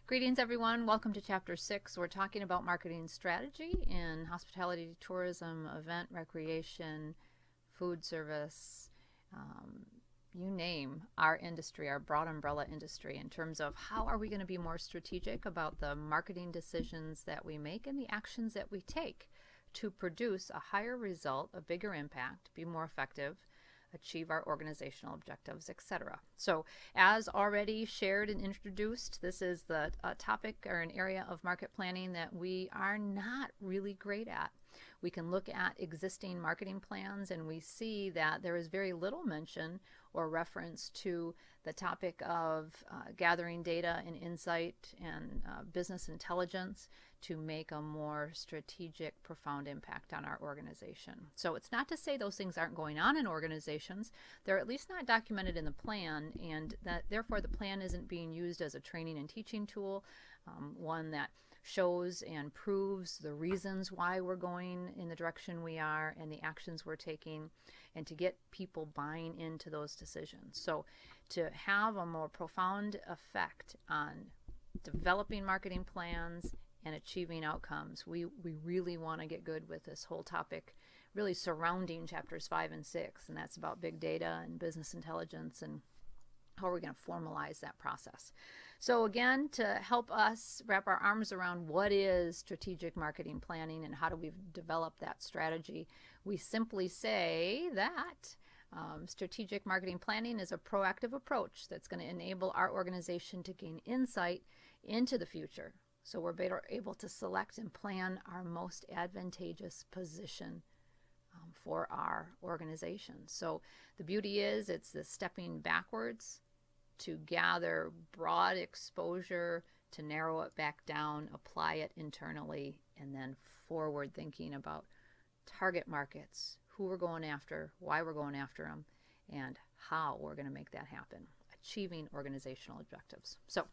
Greetings, everyone. Welcome to Chapter 6. We're talking about marketing strategy in hospitality, tourism, event, recreation, food service, you name our industry, our broad umbrella industry, in terms of how are we going to be more strategic about the marketing decisions that we make and the actions that we take to produce a higher result, a bigger impact, be more effective, achieve our organizational objectives, etc. So as already shared and introduced, this is the topic or an area of market planning that we are not really great at. We can look at existing marketing plans and we see that there is very little mention or reference to the topic of gathering data and insight and business intelligence to make a more strategic, profound impact on our organization. So it's not to say those things aren't going on in organizations. They're at least not documented in the plan, and that therefore the plan isn't being used as a training and teaching tool, one that shows and proves the reasons why we're going in the direction we are and the actions we're taking, and to get people buying into those decisions. So to have a more profound effect on developing marketing plans and achieving outcomes, we really want to get good with this whole topic really surrounding chapters 5 and 6, and that's about big data and business intelligence and how we're going to formalize that process. So again, to help us wrap our arms around what is strategic marketing planning and how do we develop that strategy, we simply say that strategic marketing planning is a proactive approach that's going to enable our organization to gain insight into the future, so we're better able to select and plan our most advantageous position for our organization. So the beauty is it's the stepping backwards to gather broad exposure, to narrow it back down, apply it internally, and then forward thinking about target markets, who we're going after, why we're going after them, and how we're going to make that happen, achieving organizational objectives. So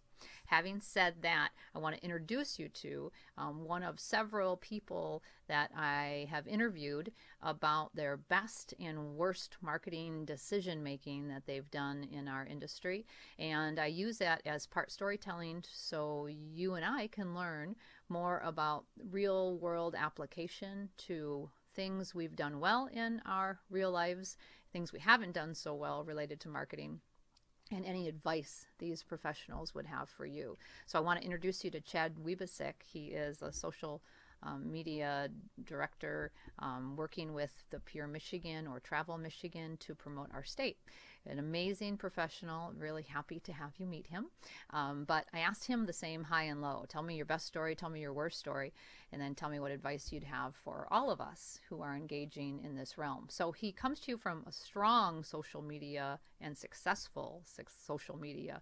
having said that, I want to introduce you to one of several people that I have interviewed about their best and worst marketing decision making that they've done in our industry. And I use that as part storytelling so you and I can learn more about real world application to things we've done well in our real lives, things we haven't done so well related to marketing, and any advice these professionals would have for you. So I want to introduce you to Chad Wiebesek. He is a social media director working with the Pure Michigan or Travel Michigan to promote our state. An amazing professional, really happy to have you meet him. But I asked him the same high and low. Tell me your best story, tell me your worst story, and then tell me what advice you'd have for all of us who are engaging in this realm. So he comes to you from a strong social media and successful social media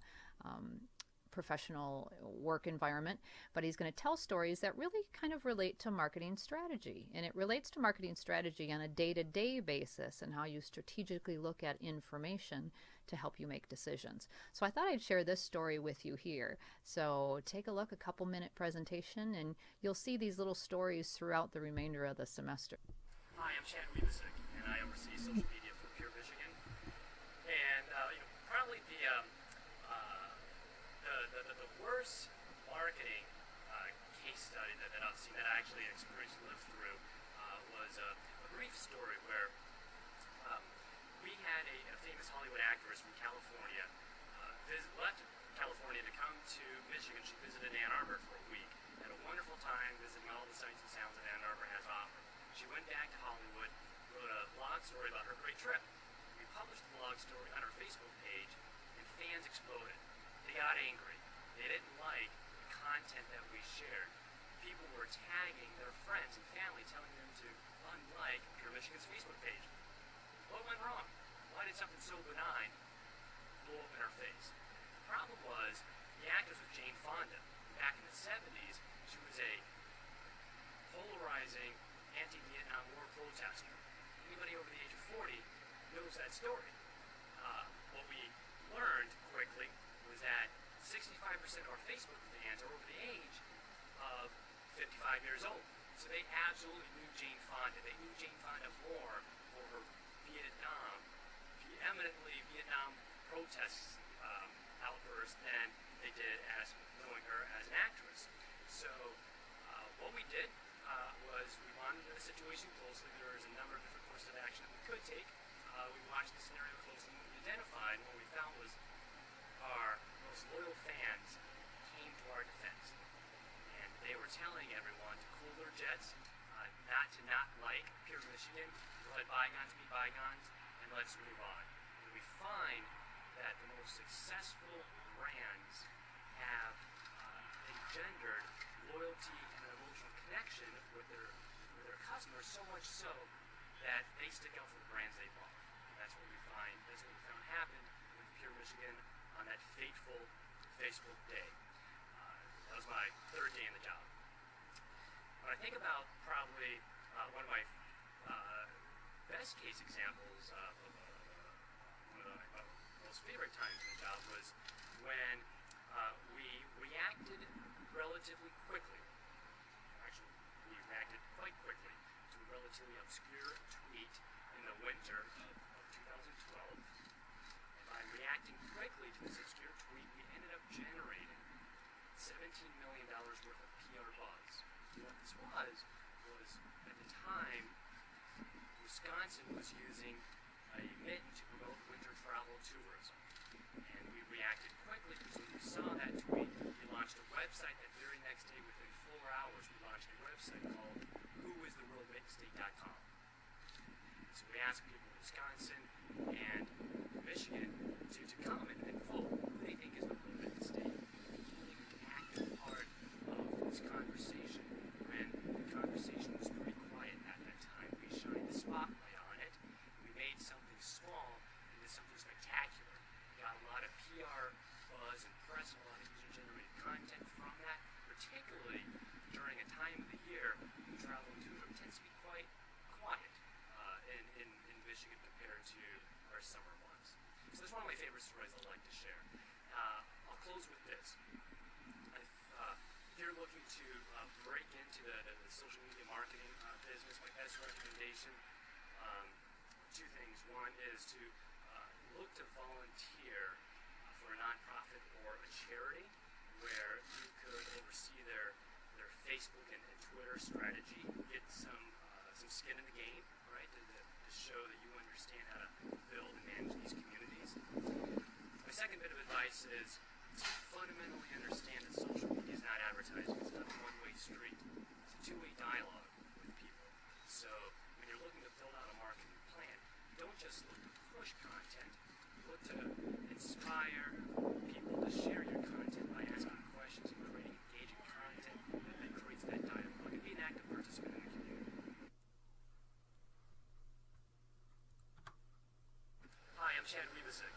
professional work environment, but he's going to tell stories that really kind of relate to marketing strategy. And it relates to marketing strategy on a day-to-day basis and how you strategically look at information to help you make decisions. So I thought I'd share this story with you here. So take a look, a couple minute presentation, and you'll see these little stories throughout the remainder of the semester. Hi, I'm Chad Wiebesek, and I oversee social media for Pure Michigan. And probably the worst marketing case study that I've seen, that I actually experienced and lived through, was a brief story where we had a famous Hollywood actress from California left California to come to Michigan. She visited Ann Arbor for a week, had a wonderful time visiting all the sights and sounds that Ann Arbor has to offer. She went back to Hollywood, wrote a blog story about her great trip. We published the blog story on our Facebook page, and fans exploded. They got angry. They didn't like the content that we shared. People were tagging their friends and family, telling them to unlike Pure Michigan's Facebook page. What went wrong? Why did something so benign blow up in our face? The problem was, the actress was Jane Fonda. Back in the 70s, she was a polarizing anti-Vietnam War protester. Anybody over the age of 40 knows that story. What we learned quickly was that 65% of our Facebook fans are over the age of 55 years old. So they absolutely knew Jane Fonda. They knew Jane Fonda more for her eminently Vietnam protests outbursts than they did as knowing her as we did was we monitored the situation closely. There was a number of different courses of action that we could take. We watched the scenario closely, and what we identified and what we found was our most loyal fans came to our defense. And they were telling everyone to cool their jets, not like Pure Michigan, to let bygones be bygones, and let's move on. And we find that the most successful brands have engendered loyalty and an emotional connection with their customers, so much so that they stick out for the brands they love. And that's what we found happened with Pure Michigan on that fateful Facebook day. That was my third day in the job. When I think about probably one of my best case examples of one of my most favorite times in the job was when we reacted relatively quickly. Actually, we reacted quite quickly to a relatively obscure tweet in the winter of 2012. And by reacting quickly to this obscure tweet, we ended up generating $17 million worth of PR buzz. And what this was at the time, Wisconsin was using a mitten to promote winter travel tourism. And we reacted quickly because when we saw that tweet, we launched a website that very next day, within 4 hours, we launched a website called whoistheworldmidstate.com. So we asked people in Wisconsin and Michigan to comment and vote who they think is the world mid state. Really an active part of this conversation when the conversation was pretty quiet at that time. We shined the spotlight on it. We made something small into something spectacular. We got a lot of PR buzz and press, a lot of user-generated content from that, particularly during a time of the year when travel and tourism tends to be quite quiet in Michigan compared to our summer months. So that's one of my favorite stories I'd like to share. I'll close with this. If you're looking to break into the social media marketing business, my best recommendation, two things. One is to look to volunteer for a nonprofit or a charity where you could oversee their Facebook and Twitter strategy, get some skin in the game, right, to show that you understand how to build and manage these communities. My second bit of advice is to fundamentally understand that social media is not advertising. It's not a one-way street. It's a two-way dialogue with people. So when you're looking to build out a marketing plan, don't just look to push content. Look to inspire people to share your content by asking questions and creating engaging content that creates that dialogue and be an active participant in the community. Hi, I'm Chad Weebasick.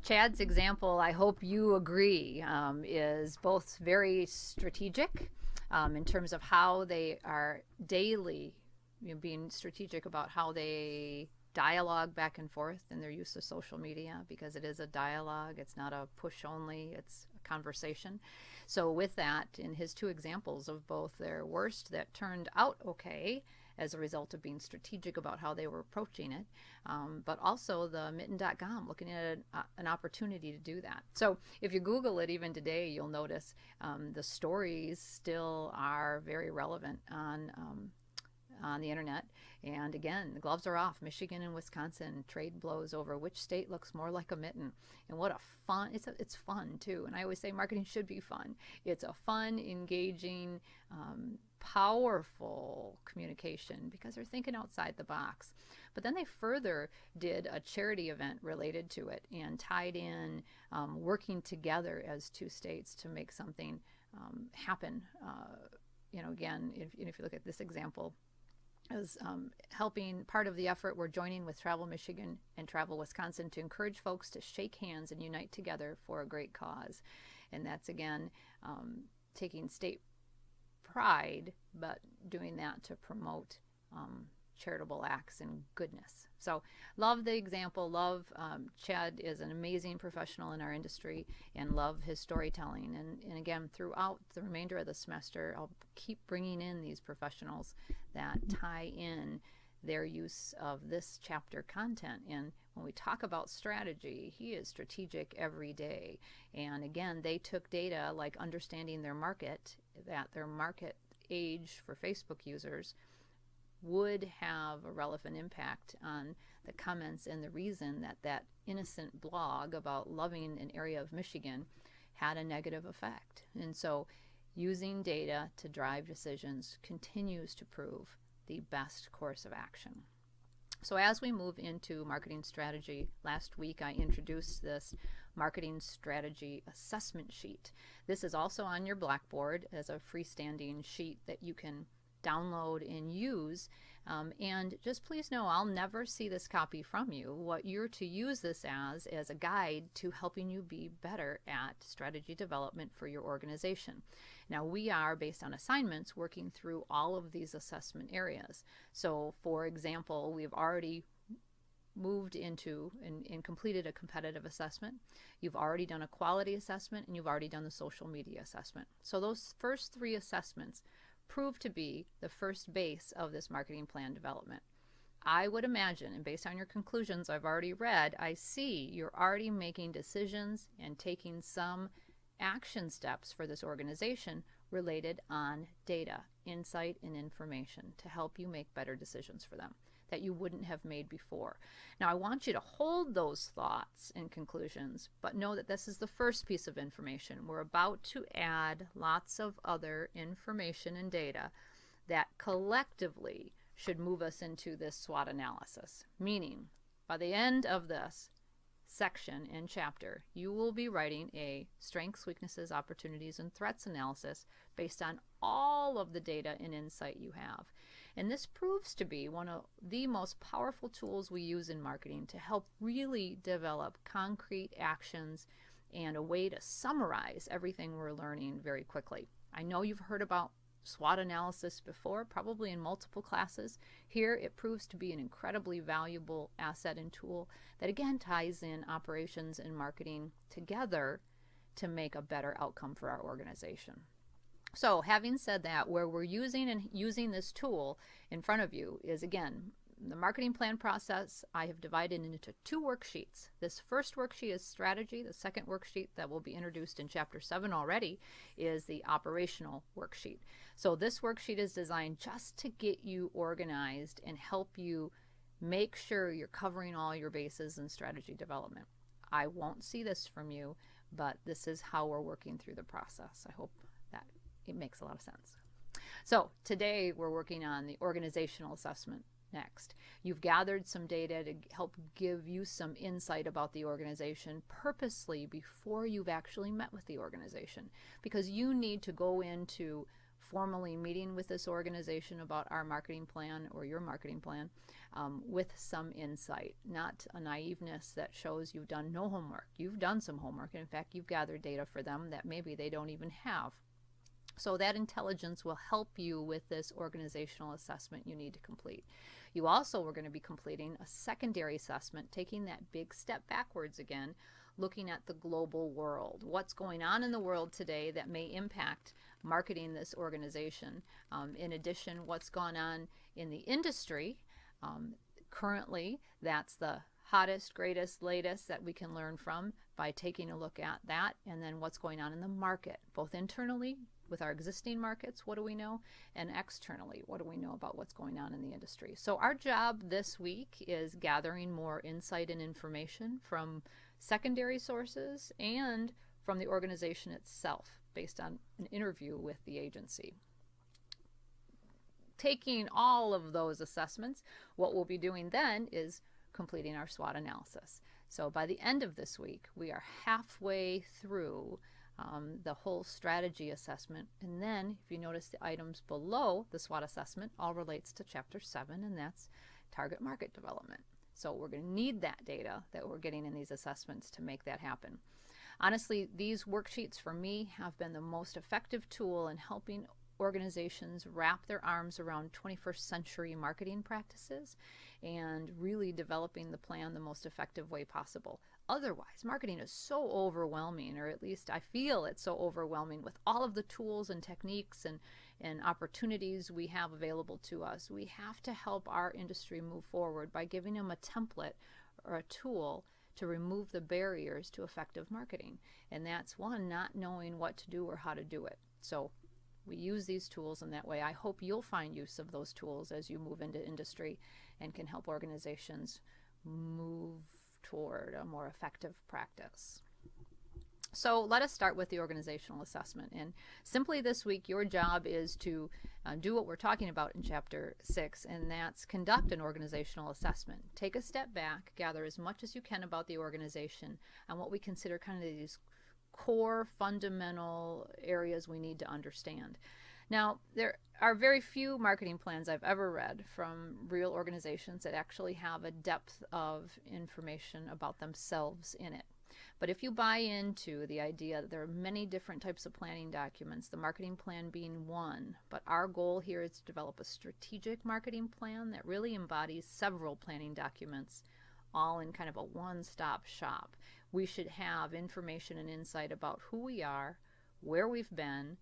Chad's example, I hope you agree, is both very strategic in terms of how they are daily being strategic about how they dialogue back and forth in their use of social media, because it is a dialogue. It's not a push only, it's a conversation. So with that, in his two examples of both their worst that turned out okay as a result of being strategic about how they were approaching it, but also the mitten.com, looking at an opportunity to do that. So if you Google it even today, you'll notice the stories still are very relevant on the internet. And again, the gloves are off. Michigan and Wisconsin trade blows over which state looks more like a mitten. And what a fun, it's fun too. And I always say marketing should be fun. It's a fun, engaging, powerful communication because they're thinking outside the box. But then they further did a charity event related to it and tied in working together as two states to make something happen. Again, if you look at this example, as helping part of the effort, we're joining with Travel Michigan and Travel Wisconsin to encourage folks to shake hands and unite together for a great cause. And that's, again, taking state pride, but doing that to promote charitable acts and goodness. So love the example, love Chad is an amazing professional in our industry and love his storytelling. And again, throughout the remainder of the semester, I'll keep bringing in these professionals that tie in their use of this chapter content. And when we talk about strategy, he is strategic every day. And again, they took data like understanding their market, that their market age for Facebook users would have a relevant impact on the comments and the reason that that innocent blog about loving an area of Michigan had a negative effect. And so using data to drive decisions continues to prove the best course of action. So as we move into marketing strategy, last week I introduced this marketing strategy assessment sheet. This is also on your Blackboard as a freestanding sheet that you can download and use. And just please know, I'll never see this copy from you. What you're to use this as a guide to helping you be better at strategy development for your organization. Now, we are, based on assignments, working through all of these assessment areas. So, for example, we've already moved into and completed a competitive assessment. You've already done a quality assessment, and you've already done the social media assessment. So those first 3 assessments prove to be the first base of this marketing plan development. I would imagine, and based on your conclusions I've already read, I see you're already making decisions and taking some action steps for this organization related on data, insight, and information to help you make better decisions for them that you wouldn't have made before. Now, I want you to hold those thoughts and conclusions, but know that this is the first piece of information. We're about to add lots of other information and data that collectively should move us into this SWOT analysis. Meaning, by the end of this section and chapter, you will be writing a strengths, weaknesses, opportunities, and threats analysis based on all of the data and insight you have. And this proves to be one of the most powerful tools we use in marketing to help really develop concrete actions and a way to summarize everything we're learning very quickly. I know you've heard about SWOT analysis before, probably in multiple classes. Here it proves to be an incredibly valuable asset and tool that again ties in operations and marketing together to make a better outcome for our organization. So having said that, where we're using this tool in front of you is, again, the marketing plan process. I have divided into 2 worksheets. This first worksheet is strategy. The second worksheet that will be introduced in Chapter 7 already is the operational worksheet. So this worksheet is designed just to get you organized and help you make sure you're covering all your bases in strategy development. I won't see this from you, but this is how we're working through the process. I hope that it makes a lot of sense. So today we're working on the organizational assessment next. You've gathered some data to help give you some insight about the organization purposely before you've actually met with the organization, because you need to go into formally meeting with this organization about our marketing plan or your marketing plan with some insight, not a naiveness that shows you've done no homework. You've done some homework, and in fact you've gathered data for them that maybe they don't even have. So that intelligence will help you with this organizational assessment you need to complete. You also are going to be completing a secondary assessment, taking that big step backwards again, looking at the global world. What's going on in the world today that may impact marketing this organization? In addition, what's gone on in the industry currently, that's the hottest, greatest, latest that we can learn from by taking a look at that, and then what's going on in the market, both internally with our existing markets, what do we know, and externally, what do we know about what's going on in the industry. So our job this week is gathering more insight and information from secondary sources and from the organization itself based on an interview with the agency. Taking all of those assessments, what we'll be doing then is completing our SWOT analysis. So by the end of this week, we are halfway through the whole strategy assessment. And then if you notice the items below the SWOT assessment all relates to Chapter 7, and that's target market development. So we're going to need that data that we're getting in these assessments to make that happen. Honestly, these worksheets for me have been the most effective tool in helping organizations wrap their arms around 21st century marketing practices and really developing the plan the most effective way possible. otherwise. Marketing is so overwhelming, or at least I feel it's so overwhelming with all of the tools and techniques and opportunities we have available to us. We have to help our industry move forward by giving them a template or a tool to remove the barriers to effective marketing. And that's one, not knowing what to do or how to do it. So we use these tools in that way. I hope you'll find use of those tools as you move into industry and can help organizations move toward a more effective practice. So let us start with the organizational assessment. And simply this week, your job is to do what we're talking about in Chapter 6, and that's conduct an organizational assessment. Take a step back, gather as much as you can about the organization and what we consider kind of these core fundamental areas we need to understand. Now, there are very few marketing plans I've ever read from real organizations that actually have a depth of information about themselves in it. But if you buy into the idea that there are many different types of planning documents, the marketing plan being one, but our goal here is to develop a strategic marketing plan that really embodies several planning documents, all in kind of a one-stop shop. We should have information and insight about who we are, where we've been,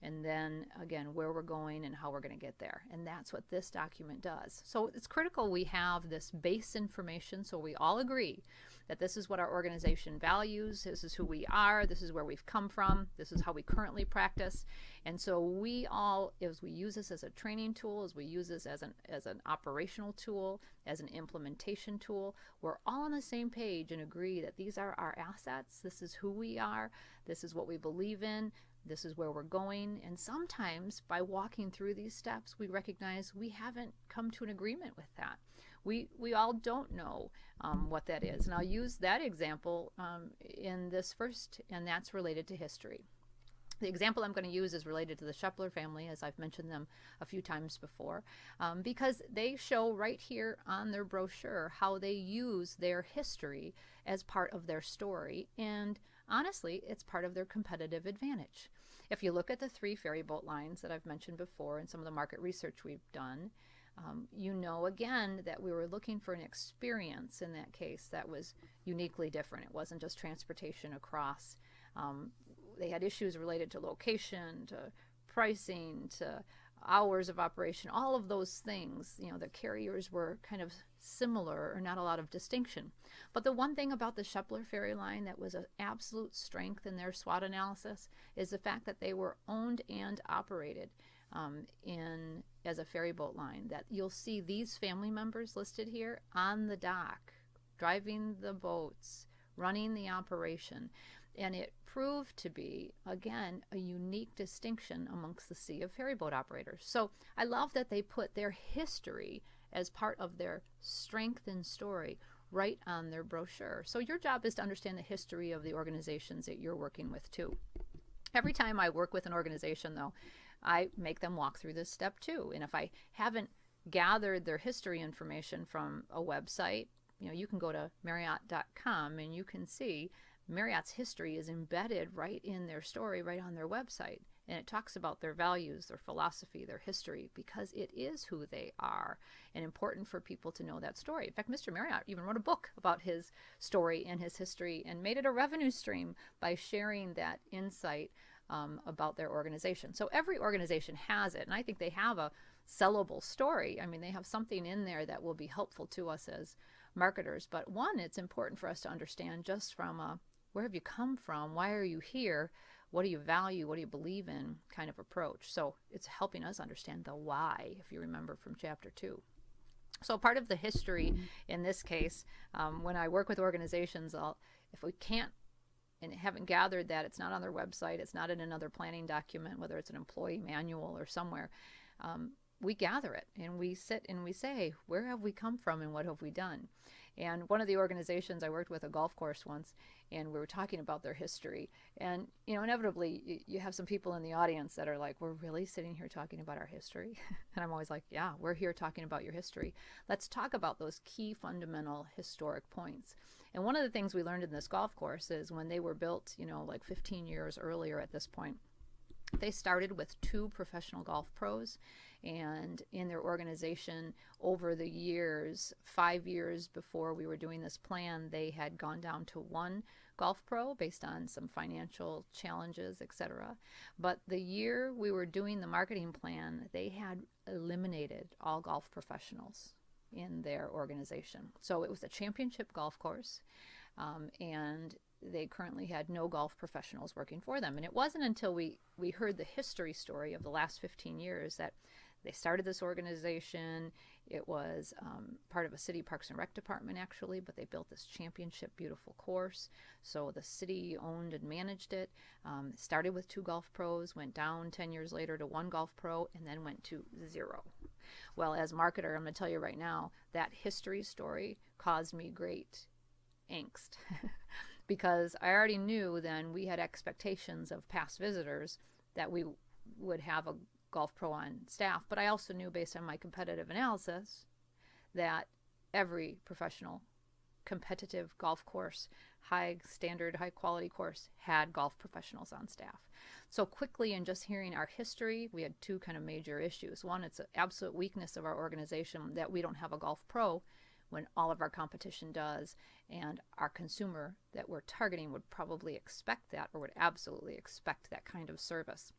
and then again where we're going and how we're going to get there. And that's what this document does. So it's critical we have this base information so we all agree that this is what our organization values, this is who we are, this is where we've come from, this is how we currently practice. And so we all, as we use this as a training tool, as we use this as an operational tool, as an implementation tool, we're all on the same page and agree that these are our assets, this is who we are, this is what we believe in, this is where we're going. And sometimes by walking through these steps, we recognize we haven't come to an agreement with that. We all don't know what that is. And I'll use that example in this first, and that's related to history. The example I'm going to use is related to the Shepler family, as I've mentioned them a few times before, because they show right here on their brochure how they use their history as part of their story. And honestly, it's part of their competitive advantage. If you look at the 3 ferry boat lines that I've mentioned before and some of the market research we've done, you know again that we were looking for an experience in that case that was uniquely different. It wasn't just transportation across. They had issues related to location, to pricing, to hours of operation, all of those things. You know, the carriers were kind of similar or not a lot of distinction. But the one thing about the Shepler Ferry Line that was an absolute strength in their SWOT analysis is the fact that they were owned and operated as a ferry boat line. That you'll see these family members listed here on the dock, driving the boats, running the operation. And it proved to be, again, a unique distinction amongst the sea of ferry boat operators. So I love that they put their history as part of their strength and story right on their brochure. So your job is to understand the history of the organizations that you're working with too. Every time I work with an organization, though, I make them walk through this step too. And if I haven't gathered their history information from a website, you know, you can go to Marriott.com and you can see Marriott's history is embedded right in their story, right on their website. And it talks about their values, their philosophy, their history, because it is who they are and important for people to know that story. In fact, Mr. Marriott even wrote a book about his story and his history and made it a revenue stream by sharing that insight about their organization. So every organization has it, and I think they have a sellable story. I mean, they have something in there that will be helpful to us as marketers. But one, it's important for us to understand just from a where have you come from, why are you here, what do you value, what do you believe in kind of approach. So it's helping us understand the why, if you remember from Chapter 2. So part of the history in this case, when I work with organizations, if we can't and haven't gathered that, it's not on their website, it's not in another planning document, whether it's an employee manual or somewhere, we gather it and we sit and we say, where have we come from and what have we done? And one of the organizations I worked with, a golf course once, and we were talking about their history. And, you know, inevitably you have some people in the audience that are like, we're really sitting here talking about our history? And I'm always like, yeah, we're here talking about your history. Let's talk about those key fundamental historic points. And one of the things we learned in this golf course is when they were built, you know, like 15 years earlier at this point, They started with 2 professional golf pros, and in their organization over the years, 5 years before we were doing this plan, they had gone down to 1 golf pro based on some financial challenges, etc. But the year we were doing the marketing plan, they had eliminated all golf professionals in their organization. So it was a championship golf course, and they currently had no golf professionals working for them. And it wasn't until we heard the history story of the last 15 years that they started this organization. It was part of a city Parks and Rec department, actually, but they built this championship beautiful course. So the city owned and managed it. Started with 2 golf pros, went down 10 years later to 1 golf pro, and then went to 0. Well, as marketer, I'm going to tell you right now, that history story caused me great angst because I already knew then we had expectations of past visitors that we would have a golf pro on staff, but I also knew based on my competitive analysis that every professional competitive golf course, high standard, high quality course had golf professionals on staff. So quickly, in just hearing our history, we had 2 kind of major issues. One, it's an absolute weakness of our organization that we don't have a golf pro when all of our competition does, and our consumer that we're targeting would probably expect that, or would absolutely expect that kind of service.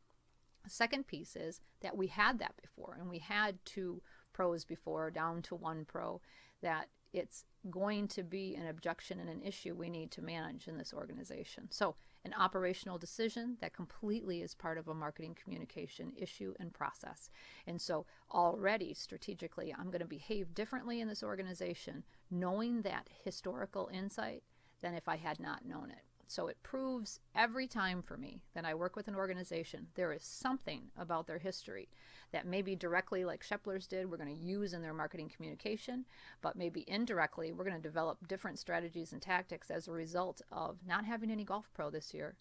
The second piece is that we had that before, and we had 2 pros before, down to 1 pro, that it's going to be an objection and an issue we need to manage in this organization. So an operational decision that completely is part of a marketing communication issue and process. And so already strategically, I'm going to behave differently in this organization knowing that historical insight than if I had not known it. So it proves every time for me that I work with an organization, there is something about their history that maybe directly, like Sheplers did, we're going to use in their marketing communication, but maybe indirectly, we're going to develop different strategies and tactics as a result of not having any golf pro this year.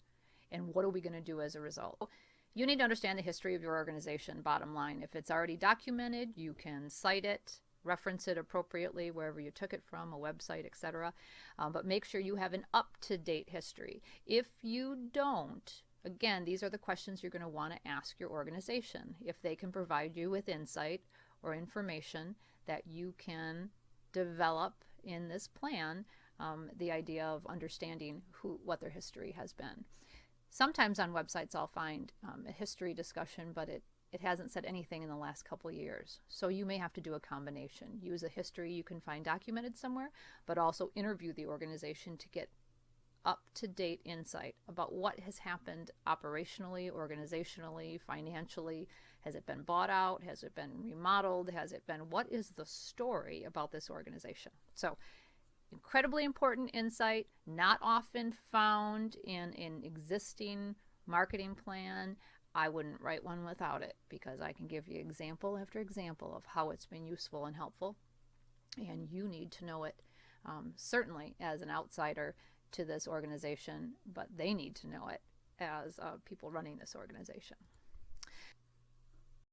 And what are we going to do as a result? You need to understand the history of your organization, bottom line. If it's already documented, you can cite it, reference it appropriately wherever you took it from, a website, etc. But make sure you have an up-to-date history. If you don't, again, these are the questions you're going to want to ask your organization. If they can provide you with insight or information that you can develop in this plan, the idea of understanding what their history has been. Sometimes on websites I'll find a history discussion, but it hasn't said anything in the last couple of years. So you may have to do a combination. Use a history you can find documented somewhere, but also interview the organization to get up-to-date insight about what has happened operationally, organizationally, financially. Has it been bought out? Has it been remodeled? What is the story about this organization? So incredibly important insight, not often found in an existing marketing plan. I wouldn't write one without it because I can give you example after example of how it's been useful and helpful. And you need to know it, certainly as an outsider to this organization, but they need to know it as people running this organization.